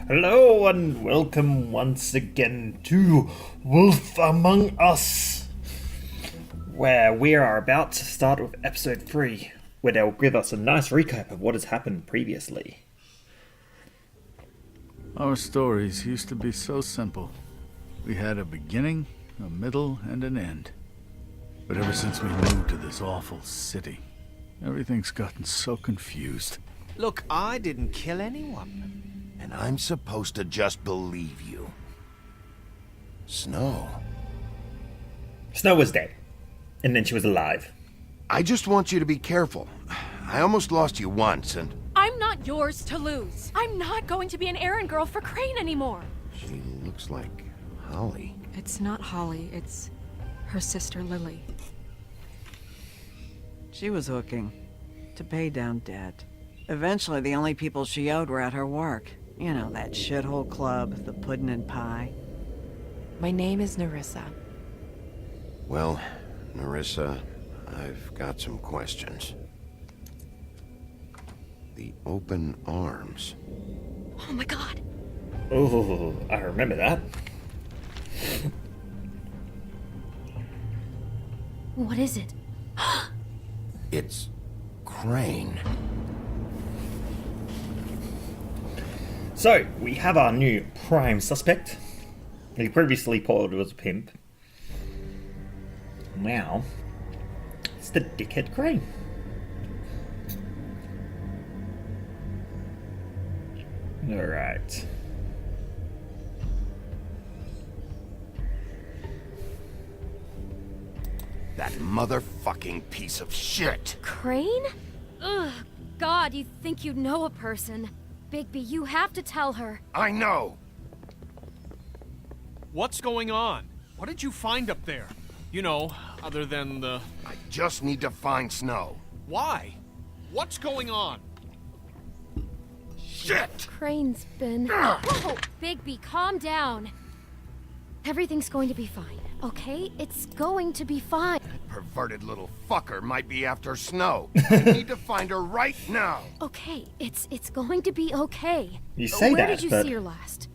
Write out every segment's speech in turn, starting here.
Hello and welcome once again to Wolf Among Us, where we are about to start with episode 3, where they'll give us a nice recap of what has happened previously. Our stories used to be so simple. We had a beginning, a middle, and an end. But ever since we moved to this awful city, everything's gotten so confused. Look, I didn't kill anyone. And I'm supposed to just believe you. Snow. Snow was dead, and then she was alive. I just want you to be careful. I almost lost you once, and... I'm not yours to lose. I'm not going to be an errand girl for Crane anymore. She looks like Holly. It's not Holly, it's her sister Lily. She was hooking to pay down debt. Eventually, the only people she owed were at her work. You know, that shithole club, the Puddin' and Pie. My name is Nerissa. Well, Nerissa, I've got some questions. The open arms. Oh my god. Oh, I remember that. What is it? It's Crane. So, we have our new prime suspect. He previously thought it was a pimp. Now, it's the dickhead Crane. Alright. That motherfucking piece of shit. Crane? Ugh, God, you think you know a person. Bigby, you have to tell her. I know. What's going on? What did you find up there? You know, other than the... I just need to find Snow. Why? What's going on? Shit! Crane's been... Whoa! Bigby, calm down. Everything's going to be fine, okay? It's going to be fine. Perverted little fucker might be after Snow. I need to find her right now. Okay, it's going to be okay. You say Where that, did you but... see her last?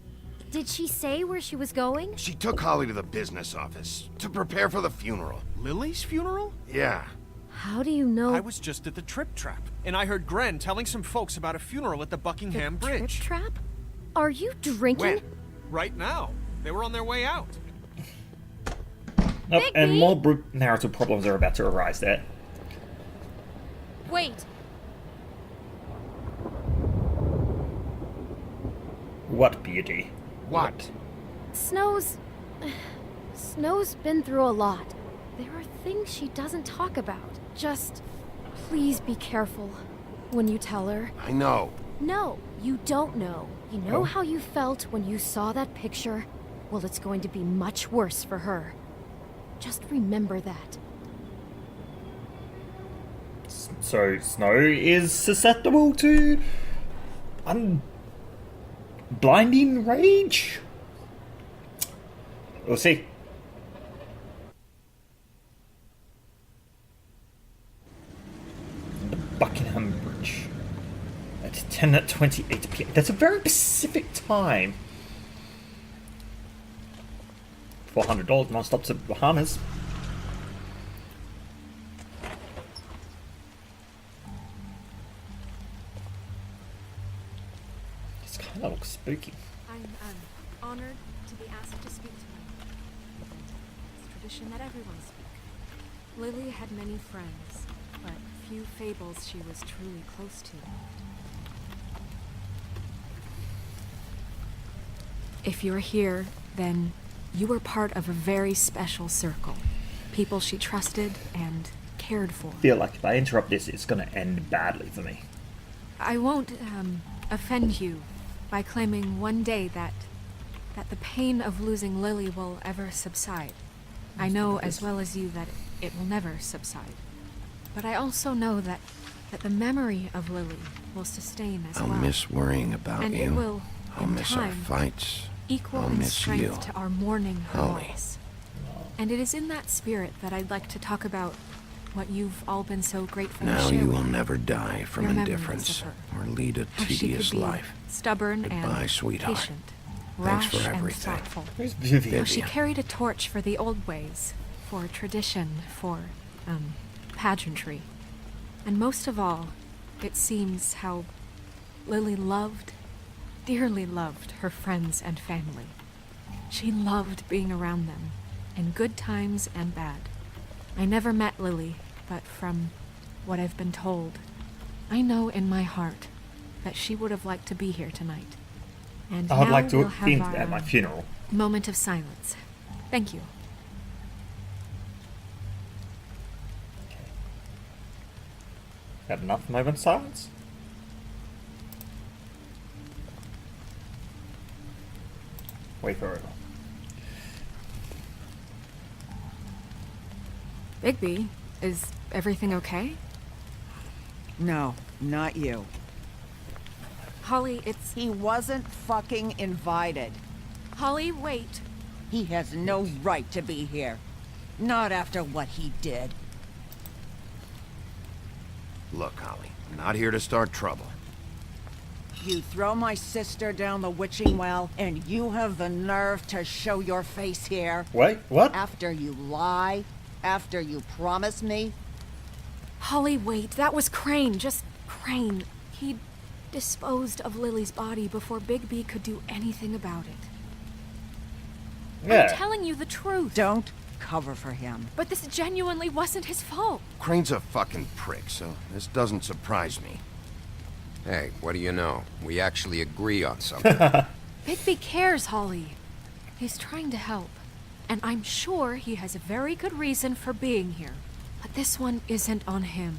Did she say where she was going? She took Holly to the business office to prepare for the funeral. Lily's funeral? Yeah. How do you know? I was just at the Trip Trap, and I heard Gren telling some folks about a funeral at the Buckingham Bridge. Trip trap? Are you drinking? When? Right now. They were on their way out. Nope, and Bigby? more narrative problems are about to arise there. Wait. What beauty? What? Snow's been through a lot. There are things she doesn't talk about. Just please be careful when you tell her. I know. No, you don't know. You know Oh. how you felt when you saw that picture? Well, it's going to be much worse for her. Just remember that. So, Snow is susceptible to... blinding rage? We'll see. The Buckingham Bridge. At 10:28 p.m. That's a very specific time. $400 non-stop to Bahamas. This kind of looks spooky. I'm honored to be asked to speak to you. It's tradition that everyone speak. Lily had many friends, but few fables she was truly close to. If you're here, then you were part of a very special circle. People she trusted and cared for. I feel like if I interrupt this, it's gonna end badly for me. I won't offend you by claiming one day that the pain of losing Lily will ever subside. I know as well as you that it will never subside. But I also know that the memory of Lily will sustain as I'll well. miss worrying about And you. it will, I'll in miss our time, fights. equal I'll in miss strength you. to our mourning her Holly. loss. And it is in that spirit that I'd like to talk about what you've all been so grateful Now to share you with will me. never die from Your memories indifference of her. or lead a How she tedious could be life. stubborn Goodbye, and sweetheart. patient, Thanks rash for and everything. thoughtful. Where's Vivian? How she carried a torch for the old ways, for tradition, for, pageantry. And most of all, it seems how Lily loved, dearly loved her friends and family. She loved being around them, in good times and bad. I never met Lily, but from what I've been told, I know in my heart that she would have liked to be here tonight. And I would now like to we'll be have at my funeral. moment of silence. Thank you. Had enough moment of silence? Wait for it. Bigby, is everything okay? No, not you. Holly, it's... He wasn't fucking invited. Holly, wait. He has no right to be here. Not after what he did. Look, Holly, I'm not here to start trouble. You throw my sister down the witching well, and you have the nerve to show your face here? Wait, what? After you lie? After you promise me? Holly, wait. That was Crane. Just Crane. He disposed of Lily's body before Bigby could do anything about it. Yeah. I'm telling you the truth. Don't cover for him. But this genuinely wasn't his fault. Crane's a fucking prick, so this doesn't surprise me. Hey, what do you know? We actually agree on something. Bigby cares, Holly. He's trying to help. And I'm sure he has a very good reason for being here. But this one isn't on him.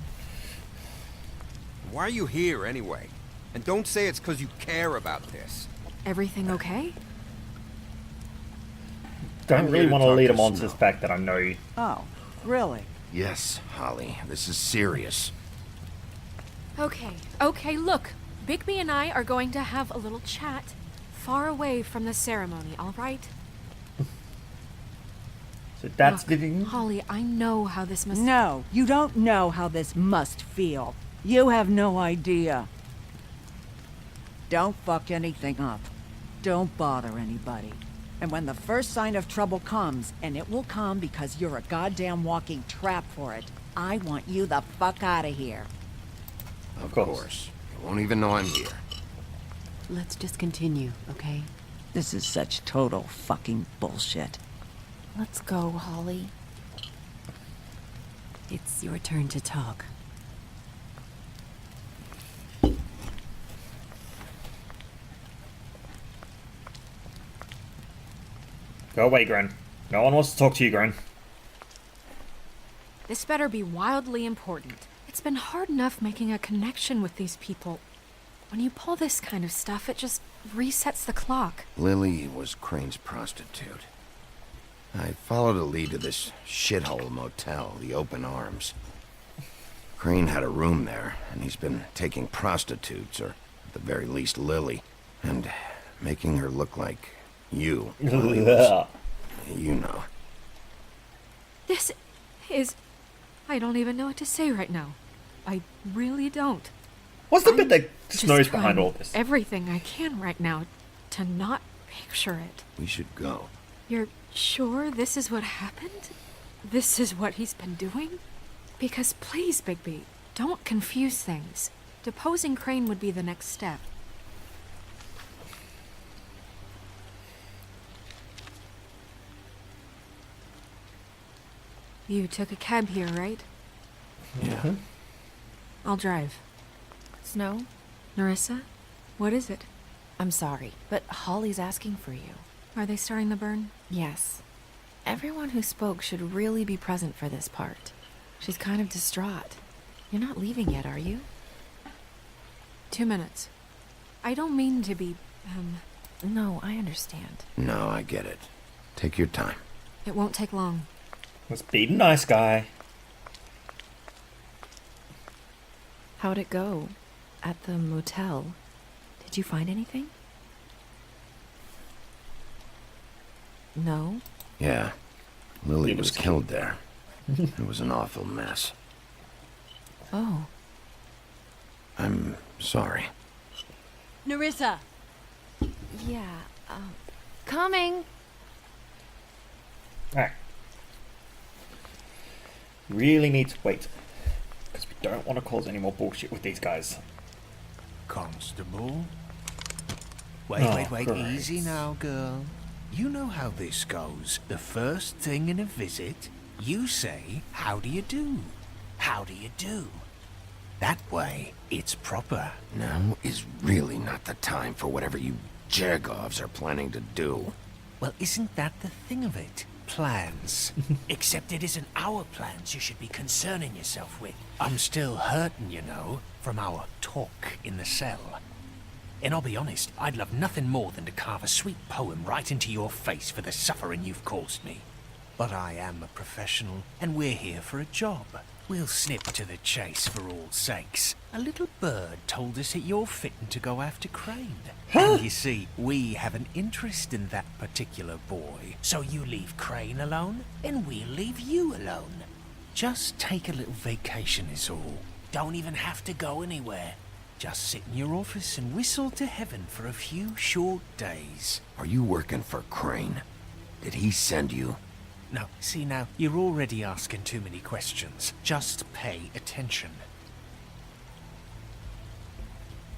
Why are you here, anyway? And don't say it's because you care about this. Everything okay? Don't I'm really here to want to talk lead to him on to Snow. the fact that I know you. Oh, really? Yes, Holly, this is serious. Okay, look. Bigby and I are going to have a little chat far away from the ceremony, all right? So that's Look, Vivian. Holly, I know how this must... No, you don't know how this must feel. You have no idea. Don't fuck anything up. Don't bother anybody. And when the first sign of trouble comes, and it will come because you're a goddamn walking trap for it, I want you the fuck out of here. Of course. course. You won't even know I'm here. Let's just continue, okay? This is such total fucking bullshit. Let's go, Holly. It's your turn to talk. Go away, Gren. No one wants to talk to you, Gren. This better be wildly important. It's been hard enough making a connection with these people. When you pull this kind of stuff, it just resets the clock. Lily was Crane's prostitute. I followed a lead to this shithole motel, the Open Arms. Crane had a room there, and he's been taking prostitutes, or at the very least Lily, and making her look like you. Lily was, you know. This is... I don't even know what to say right now. I really don't. What's the I'm bit that just knows trying behind all this? everything I can right now to not picture it. We should go. You're sure this is what happened? This is what he's been doing? Because please, Bigby, don't confuse things. Deposing Crane would be the next step. You took a cab here, right? Yeah. I'll drive. Snow, Nerissa, what is it? I'm sorry, but Holly's asking for you. Are they starting the burn? Yes. Everyone who spoke should really be present for this part. She's kind of distraught. You're not leaving yet, are you? 2 minutes. I don't mean to be, No, I understand. No, I get it. Take your time. it won't take long. Let's be the nice guy. How'd it go? At the motel? Did you find anything? No? Yeah. Lily It was was killed there. It was an awful mess. Oh. I'm sorry. Nerissa! Yeah, coming! Alright. Really need to wait. Because we don't want to cause any more bullshit with these guys. Constable? Wait, Oh, wait, great. easy now, girl. You know how this goes. The first thing in a visit, you say, how do you do? How do you do? That way, it's proper. Now is really not the time for whatever you Jergovs are planning to do. Well, isn't that the thing of it? Plans. Except it isn't our plans you should be concerning yourself with. I'm still hurting, you know, from our talk in the cell. And I'll be honest, I'd love nothing more than to carve a sweet poem right into your face for the suffering you've caused me. But I am a professional, and we're here for a job. We'll snip to the chase for all sakes. A little bird told us that you're fitting to go after Crane. And you see, we have an interest in that particular boy. So you leave Crane alone, and we'll leave you alone. Just take a little vacation is all. Don't even have to go anywhere. Just sit in your office and whistle to heaven for a few short days. Are you working for Crane? Did he send you? No, see now, you're already asking too many questions. Just pay attention.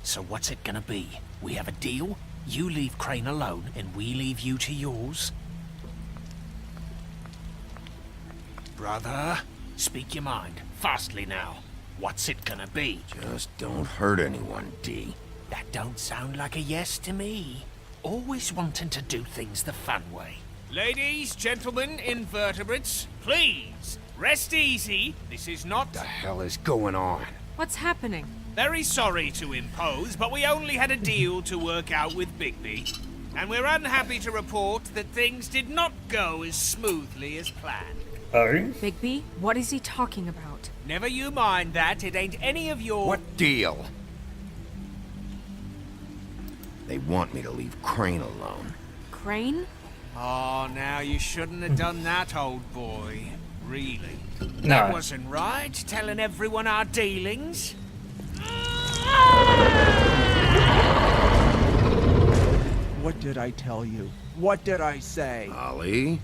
So what's it gonna be? We have a deal? You leave Crane alone, and we leave you to yours? Brother, speak your mind, fastly now. What's it gonna be? Just don't hurt anyone, D. That don't sound like a yes to me. Always wanting to do things the fun way. Ladies, gentlemen, invertebrates, please, rest easy. This is not... What the hell is going on? What's happening? Very sorry to impose, but we only had a deal to work out with Bigby. And we're unhappy to report that things did not go as smoothly as planned. Oh? Bigby, what is he talking about? Never you mind that, it ain't any of your... What deal? They want me to leave Crane alone. Crane? Oh, now you shouldn't have done that, old boy. Really. No. That wasn't right, telling everyone our dealings. What did I tell you? What did I say? Ollie? You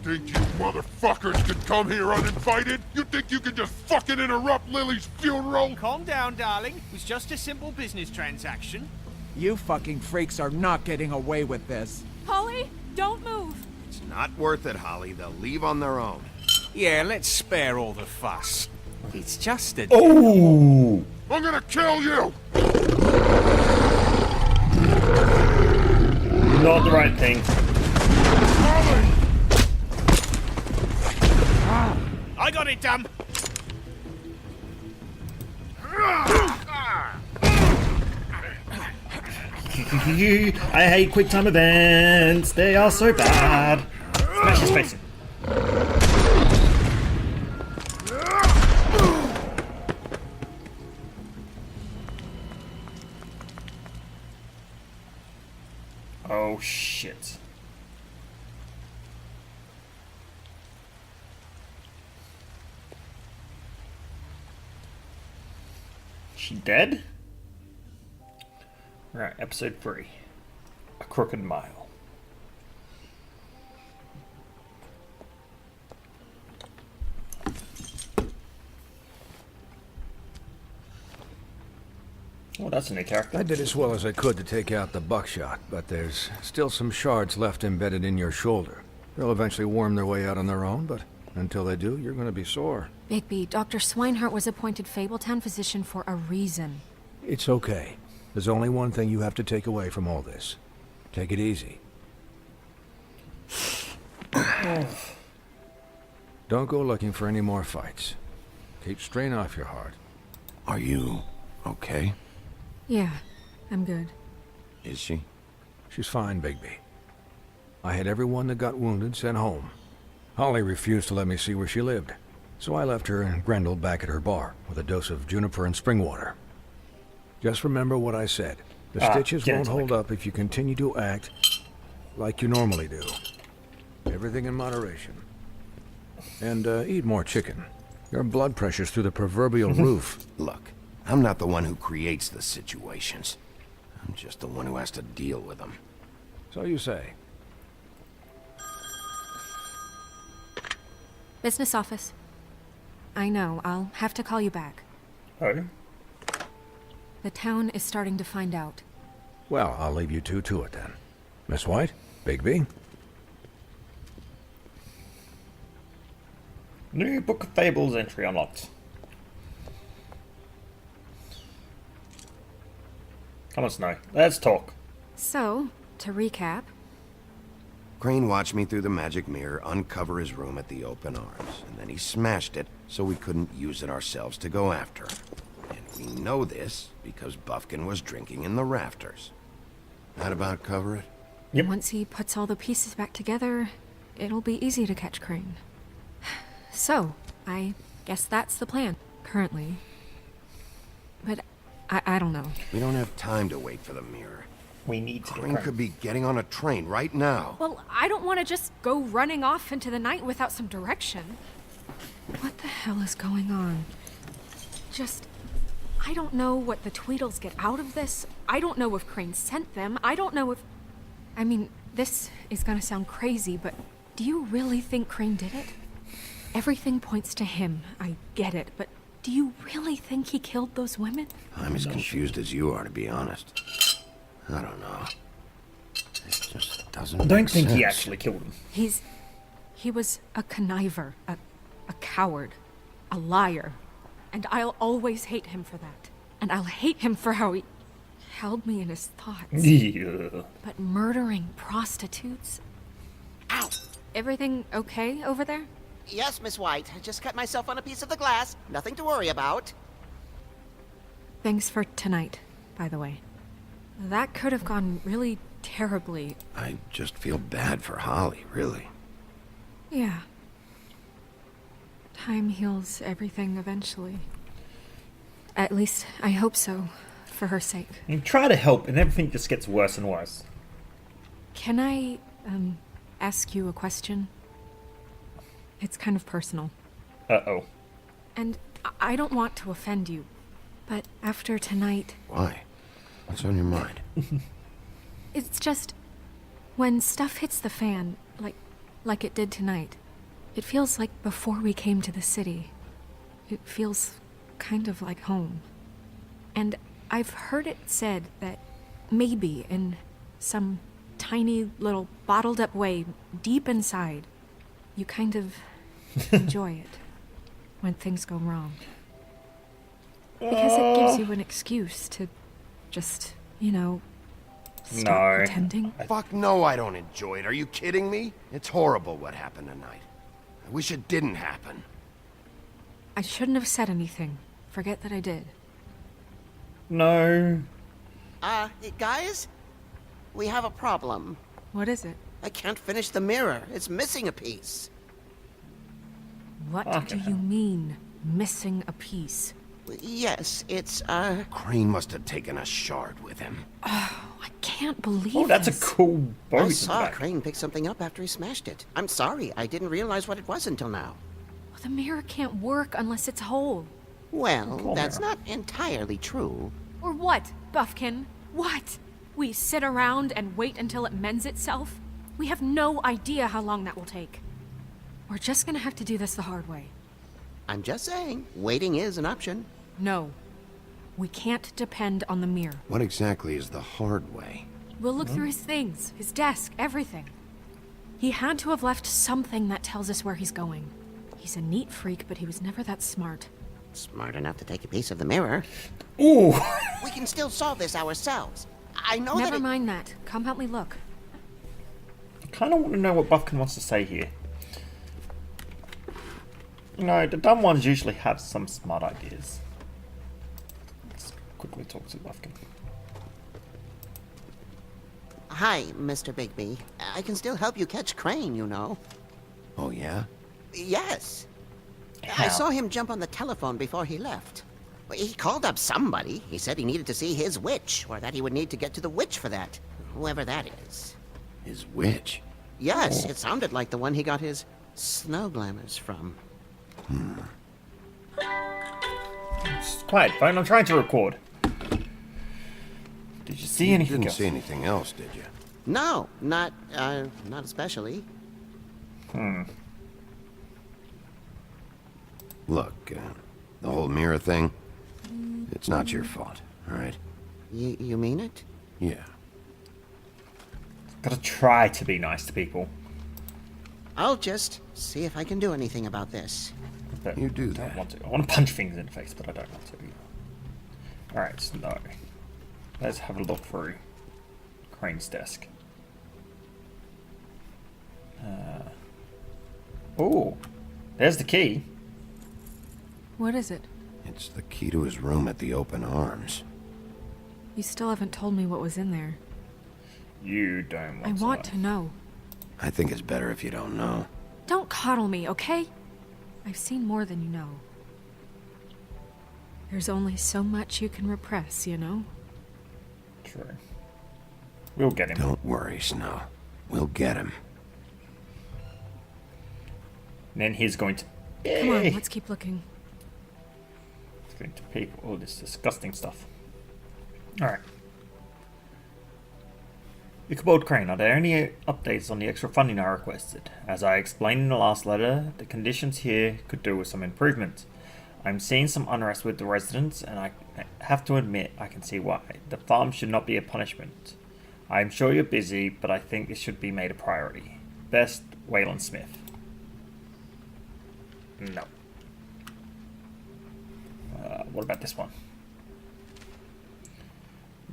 think you motherfuckers could come here uninvited? You think you can just fucking interrupt Lily's funeral? Calm down, darling. It was just a simple business transaction. You fucking freaks are not getting away with this. Holly, don't move! It's not worth it, Holly. They'll leave on their own. Yeah, let's spare all the fuss. It's just a... Oh! I'm gonna kill you! Not the right thing. Holly! I got it, dumb. I hate quick time events. They are so bad. Smash his face in. Oh shit. She dead? Alright, episode 3. A Crooked Mile. Oh, that's a new character. I did as well as I could to take out the buckshot, but there's still some shards left embedded in your shoulder. They'll eventually worm their way out on their own, but until they do, you're going to be sore. Bigby, Dr. Swinehart was appointed Fabletown physician for a reason. It's okay. There's only one thing you have to take away from all this. Take it easy. Don't go looking for any more fights. Keep strain off your heart. Are you okay? Yeah, I'm good. Is she? She's fine, Bigby. I had everyone that got wounded sent home. Holly refused to let me see where she lived, so I left her and Grendel back at her bar with a dose of juniper and spring water. Just remember what I said. The stitches won't hold up if you continue to act like you normally do. Everything in moderation. And eat more chicken. Your blood pressure's through the proverbial roof. Look, I'm not the one who creates the situations. I'm just the one who has to deal with them. So you say. Business office. I know, I'll have to call you back. Oh? The town is starting to find out. Well, I'll leave you two to it then. Miss White? Bigby? New Book of Fables entry unlocked. Come on, Snow. Let's talk. So, to recap, Crane watched me through the magic mirror uncover his room at the open arms, and then he smashed it so we couldn't use it ourselves to go after him. And we know this because Buffkin was drinking in the rafters. That about cover it? Yep. once he puts all the pieces back together, it'll be easy to catch Crane. So, I guess that's the plan, currently. But I don't know. We don't have time to wait for the mirror. We need to Crane could be getting on a train right now. Well, I don't want to just go running off into the night without some direction. What the hell is going on? I don't know what the Tweedles get out of this. I don't know if Crane sent them. I don't know if... I mean, this is gonna sound crazy, but do you really think Crane did it? Everything points to him. I get it, but do you really think he killed those women? I'm as confused as you are, to be honest. I don't know. It just doesn't I don't make think he sense. actually killed him. He was a conniver, a coward, a liar. And I'll always hate him for that. And I'll hate him for how he held me in his thoughts. Yeah. But murdering prostitutes? Ow! Everything okay over there? Yes, Miss White. I just cut myself on a piece of the glass. Nothing to worry about. Thanks for tonight, by the way. That could have gone really terribly. I just feel bad for Holly, really. Yeah. Time heals everything eventually. At least, I hope so, for her sake. You try to help, and everything just gets worse and worse. Can I, ask you a question? It's kind of personal. Uh-oh. And I don't want to offend you, but after tonight... Why? What's on your mind? It's just... when stuff hits the fan, like it did tonight, it feels like before we came to the city. It feels kind of like home. And I've heard it said that maybe in some tiny little bottled up way deep inside, you kind of enjoy it when things go wrong. Because it gives you an excuse to just, stop pretending. Fuck no, I don't enjoy it. Are you kidding me? It's horrible what happened tonight. I wish it didn't happen. I shouldn't have said anything. Forget that I did. No. Guys? We have a problem. What is it? I can't finish the mirror. It's missing a piece. What do you mean, missing a piece? Yes, it's, Crane must have taken a shard with him. Oh, I can't believe Oh, that's this. a cool boat. I in saw the back. Crane pick something up after he smashed it. I'm sorry, I didn't realize what it was until now. Well, the mirror can't work unless it's whole. Well, that's not entirely true. Or what, Buffkin? What? We sit around and wait until it mends itself? We have no idea how long that will take. We're just gonna have to do this the hard way. I'm just saying, waiting is an option. No. We can't depend on the mirror. What exactly is the hard way? We'll look through his things, his desk, everything. He had to have left something that tells us where he's going. He's a neat freak, but he was never that smart. Smart enough to take a piece of the mirror. Ooh! We can still solve this ourselves. I know Never that mind that. Come help me look. I kind of want to know what Buffkin wants to say here. The dumb ones usually have some smart ideas. Let's quickly talk to Buffkin. Hi, Mr. Bigby. I can still help you catch Crane, you know. Oh, yeah? Yes. How? I saw him jump on the telephone before he left. He called up somebody. He said he needed to see his witch, or that he would need to get to the witch for that. Whoever that is. His witch? Yes, it sounded like the one he got his snow glamours from. Quiet, phone. I'm trying to record. Did you see anything Didn't else? see anything else, did you? No, not especially. Look, the whole mirror thing, it's not your fault, all right? You mean it? Yeah. Gotta try to be nice to people. I'll just see if I can do anything about this. But You do I don't that. want to. I want to punch things in the face, but I don't want to either. Alright, so no. Let's have a look through Crane's desk. Oh, there's the key. What is it? It's the key to his room at the Open Arms. You still haven't told me what was in there. You don't want I to want know. to know. I think it's better if you don't know. Don't coddle me, okay? I've seen more than you know. There's only so much you can repress, you know? True. We'll get him. Don't worry, Snow. We'll get him. And then he's going to. Come on, Yay! let's keep looking. He's going to people all this disgusting stuff. Alright. Ichabod Crane, are there any updates on the extra funding I requested? As I explained in the last letter, the conditions here could do with some improvement. I'm seeing some unrest with the residents, and I have to admit I can see why. The farm should not be a punishment. I'm sure you're busy, but I think this should be made a priority. Best, Waylon Smith. No. What about this one?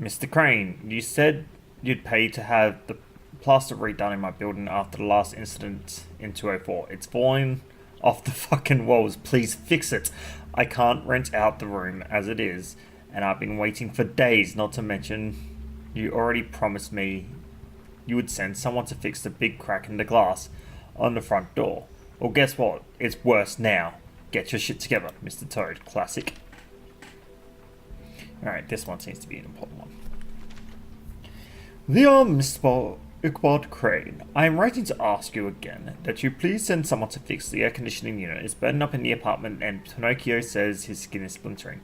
Mr. Crane, you said you'd pay to have the plaster redone in my building after the last incident in 204. It's falling off the fucking walls. Please fix it. I can't rent out the room as it is, and I've been waiting for days, not to mention you already promised me you would send someone to fix the big crack in the glass on the front door. Well, guess what? It's worse now. Get your shit together, Mr. Toad. Classic. Alright, this one seems to be an important one. Dear Mr. Ichabod Crane, I am writing to ask you again that you please send someone to fix the air conditioning unit. It's burning up in the apartment and Pinocchio says his skin is splintering.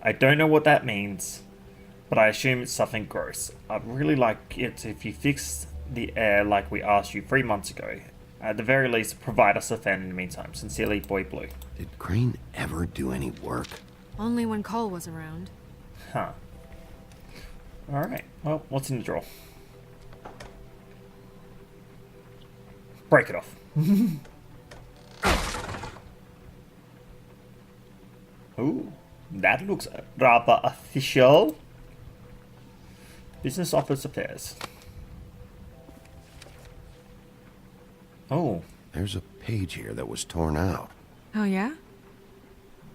I don't know what that means, but I assume it's something gross. I'd really like it if you fix the air like we asked you 3 months ago. At the very least, provide us a fan in the meantime. Sincerely, Boy Blue. Did Crane ever do any work? Only when Cole was around. Huh. Alright, well, what's in the drawer? Break it off. Ooh, that looks rather official. Business office affairs. Oh. There's a page here that was torn out. Oh, yeah?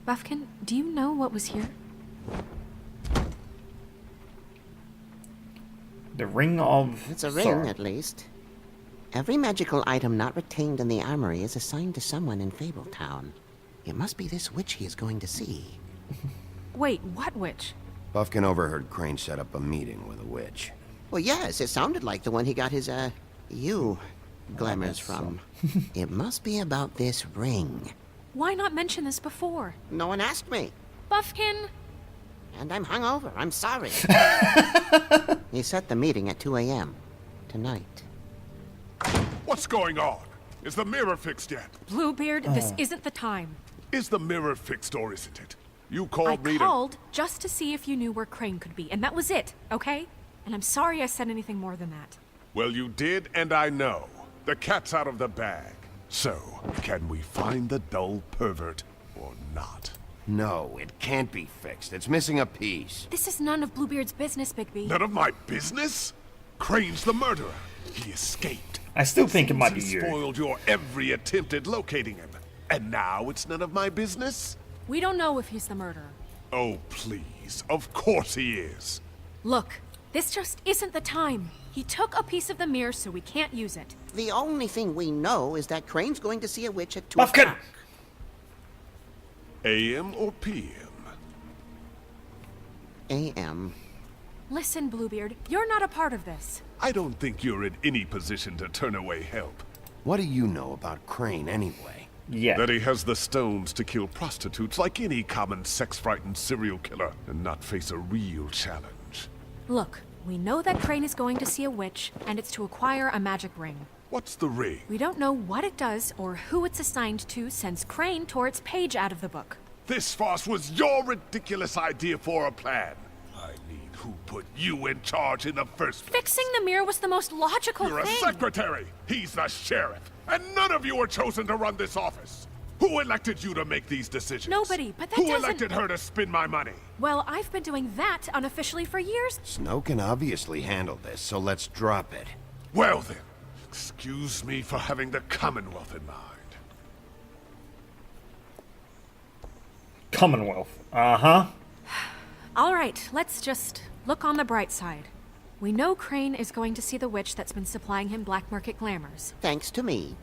Buffkin, do you know what was here? The Ring of... It's a ring, Sorrow. at least. Every magical item not retained in the armory is assigned to someone in Fabletown. It must be this witch he is going to see. Wait, what witch? Buffkin overheard Crane set up a meeting with a witch. Well, yes, it sounded like the one he got his, glamours from. It must be about this ring. Why not mention this before? No one asked me. Buffkin! And I'm hungover. I'm sorry. He set the meeting at 2 a.m. tonight. What's going on? Is the mirror fixed yet? Bluebeard, this isn't the time. Is the mirror fixed or isn't it? You I called me called just to see if you knew where Crane could be, and that was it, okay? And I'm sorry I said anything more than that. Well, you did, and I know. The cat's out of the bag. So, can we find the dull pervert or not? No, it can't be fixed. It's missing a piece. This is none of Bluebeard's business, Bigby. None of my business? Crane's the murderer. He escaped. I still think it might be He you. spoiled your every attempt at locating him. And now it's none of my business? We don't know if he's the murderer. Oh, please. Of course he is. Look, this just isn't the time. He took a piece of the mirror, so we can't use it. The only thing we know is that Crane's going to see a witch at 2 Buffkin! o'clock. AM or PM? A.M. Listen, Bluebeard, you're not a part of this. I don't think you're in any position to turn away help. What do you know about Crane anyway? Yeah. That he has the stones to kill prostitutes like any common sex-frightened serial killer and not face a real challenge. Look, we know that Crane is going to see a witch, and it's to acquire a magic ring. What's the ring? We don't know what it does or who it's assigned to since Crane tore its page out of the book. This farce was your ridiculous idea for a plan. I mean, who put you in charge in the first place? Fixing the mirror was the most logical You're thing. a secretary! He's the sheriff! And none of you were chosen to run this office! Who elected you to make these decisions? Nobody, but that Who doesn't... elected her to spend my money? Well, I've been doing that unofficially for years. Snow can obviously handle this, so let's drop it. Well then, excuse me for having the Commonwealth in mind. Commonwealth. Uh-huh. All right, let's just look on the bright side. We know Crane is going to see the witch that's been supplying him black market glamours. Thanks to me.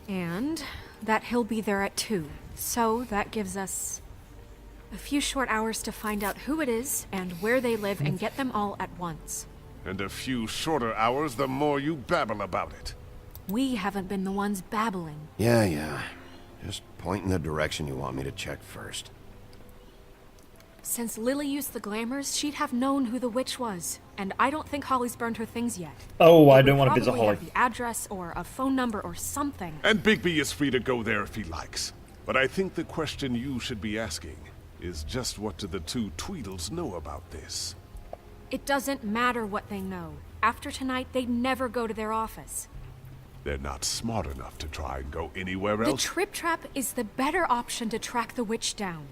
And that he'll be there at 2. So that gives us a few short hours to find out who it is and where they live and get them all at once. And a few shorter hours the more you babble about it. We haven't been the ones babbling. Yeah. Just point in the direction you want me to check first. Since Lily used the glamours, she'd have known who the witch was. And I don't think Holly's burned her things yet. Oh, I It don't would want to visit probably Holly. have the address or a phone number or something. And Bigby is free to go there if he likes. But I think the question you should be asking is just what do the two Tweedles know about this? It doesn't matter what they know. After tonight, they'd never go to their office. They're not smart enough to try and go anywhere The else. Trip Trap is the better option to track the witch down.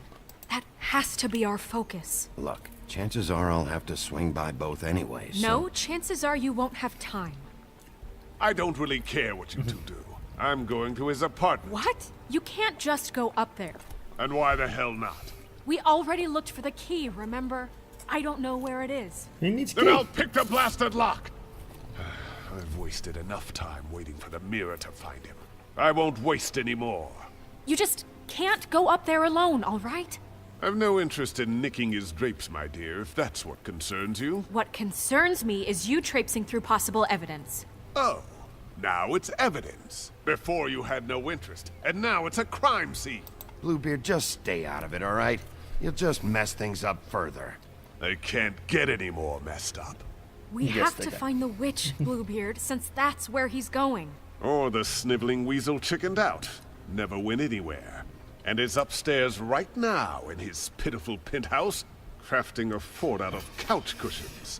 That has to be our focus. Look, chances are I'll have to swing by both anyways. No, so... chances are you won't have time. I don't really care what you two do. I'm going to his apartment. What? You can't just go up there. And why the hell not? We already looked for the key, remember? I don't know where it is. He needs Then key. I'll pick the blasted lock! I've wasted enough time waiting for the mirror to find him. I won't waste any more. You just can't go up there alone, all right? I've no interest in nicking his drapes, my dear, if that's what concerns you. What concerns me is you traipsing through possible evidence. Oh, now it's evidence. Before you had no interest, and now it's a crime scene. Bluebeard, just stay out of it, all right? You'll just mess things up further. They can't get any more messed up. We Yes, have they to can. find the witch, Bluebeard, since that's where he's going. Or the sniveling weasel chickened out. Never went anywhere. And is upstairs right now in his pitiful penthouse, crafting a fort out of couch cushions.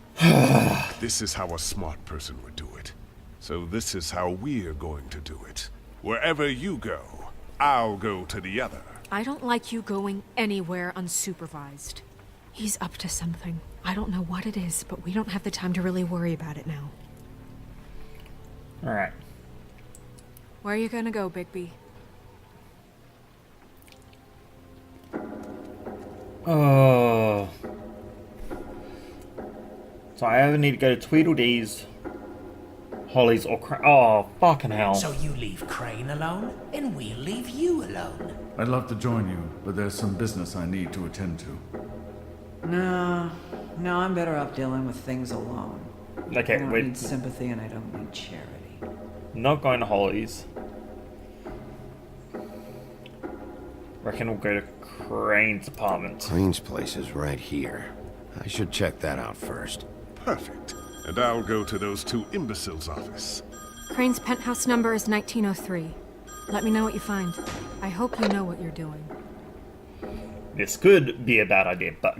This is how a smart person would do it. So this is how we're going to do it. Wherever you go, I'll go to the other. I don't like you going anywhere unsupervised. He's up to something. I don't know what it is, but we don't have the time to really worry about it now. Alright. Where are you gonna go, Bigby? Oh. So I either need to go to Tweedledee's, Holly's, or oh, fucking hell. So you leave Crane alone, and we'll leave you alone. I'd love to join you, but there's some business I need to attend to. No, I'm better off dealing with things alone. Okay, I don't wait. need sympathy and I don't need charity. Not going to Holly's. Reckon we'll go to Crane's apartment. Crane's place is right here. I should check that out first. Perfect. And I'll go to those two imbeciles' office. Crane's penthouse number is 1903. Let me know what you find. I hope you know what you're doing. This could be a bad idea, but